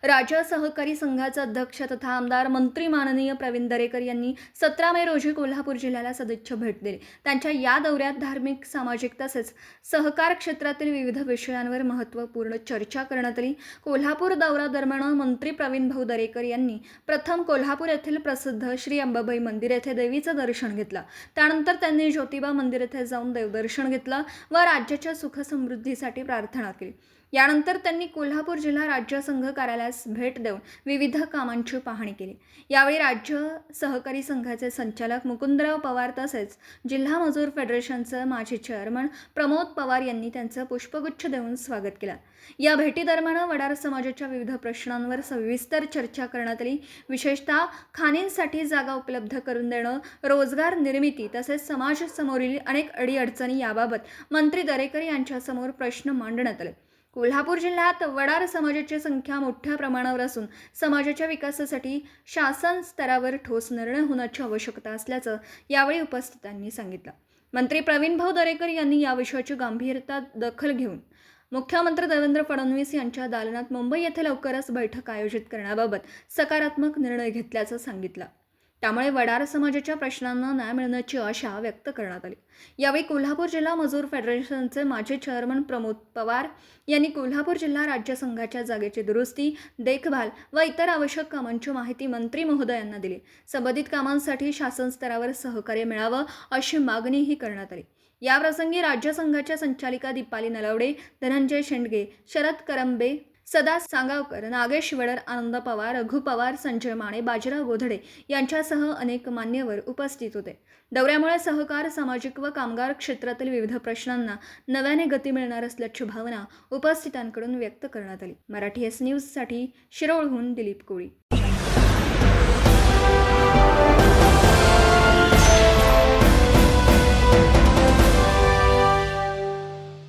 राज्य सहकारी संघाचे अध्यक्ष तथा आमदार मंत्री माननीय प्रवीण दरेकर यांनी 17 मे रोजी कोल्हापूर जिल्ह्याला सदिच्छा भेट दिली. त्यांच्या या दौऱ्यात धार्मिक, सामाजिक तसेच सहकार क्षेत्रातील विविध विषयांवर महत्त्वपूर्ण चर्चा करण्यात आली. कोल्हापूर दौऱ्यादरम्यान मंत्री प्रवीण भाऊ दरेकर यांनी प्रथम कोल्हापूर येथील प्रसिद्ध श्री अंबाबाई मंदिर येथे देवीचं दर्शन घेतलं. त्यानंतर त्यांनी ज्योतिबा मंदिर येथे जाऊन देवदर्शन घेतलं व राज्याच्या सुख समृद्धीसाठी प्रार्थना केली. यानंतर त्यांनी कोल्हापूर जिल्हा राज्य संघ कार्यालयास भेट देऊन विविध कामांची पाहणी केली. यावेळी राज्य सहकारी संघाचे संचालक मुकुंदराव पवार तसेच जिल्हा मजूर फेडरेशनचे माजी चेअरमन प्रमोद पवार यांनी त्यांचं पुष्पगुच्छ देऊन स्वागत केलं. या भेटीदरम्यान वडार समाजाच्या विविध प्रश्नांवर सविस्तर चर्चा करण्यात आली. विशेषतः खाणींसाठी जागा उपलब्ध करून देणं, रोजगार निर्मिती तसेच समाजासमोरील अनेक अडीअडचणी याबाबत मंत्री दरेकर यांच्यासमोर प्रश्न मांडण्यात आले. कोल्हापूर जिल्ह्यात वडार समाजाची संख्या मोठ्या प्रमाणावर असून समाजाच्या विकासासाठी शासन स्तरावर ठोस निर्णय होण्याची आवश्यकता असल्याचं यावेळी उपस्थितांनी सांगितलं. मंत्री प्रवीण भाऊ दरेकर यांनी या विषयाची गांभीर्याने दखल घेऊन मुख्यमंत्री देवेंद्र फडणवीस यांच्या दालनात मुंबई येथे लवकरच बैठक आयोजित करण्याबाबत सकारात्मक निर्णय घेतल्याचं सांगितलं. त्यामुळे वडार समाजाच्या प्रश्नांना न्याय मिळण्याची आशा व्यक्त करण्यात आली. यावेळी कोल्हापूर जिल्हा मजूर फेडरेशनचे माजी चेअरमन प्रमोद पवार यांनी कोल्हापूर जिल्हा राज्य संघाच्या जागेची दुरुस्ती, देखभाल व इतर आवश्यक कामांची माहिती मंत्री महोदयांना दिली. संबंधित कामांसाठी शासन स्तरावर सहकार्य मिळावं अशी मागणीही करण्यात आली. याप्रसंगी राज्य संघाच्या संचालिका दीपाली नलवडे, धनंजय शेंडगे, शरद करंबे, सदा सांगावकर, नागेश वडर, आनंद पवार, रघु पवार, संजय माने, बाजीराव गोधडे यांच्यासह अनेक मान्यवर उपस्थित होते. दौऱ्यामुळे सहकार, सामाजिक व कामगार क्षेत्रातील विविध प्रश्नांना नव्याने गती मिळणार असल्याची भावना उपस्थितांकडून व्यक्त करण्यात आली. मराठी एस न्यूजसाठी शिरोळहून दिलीप कोळी.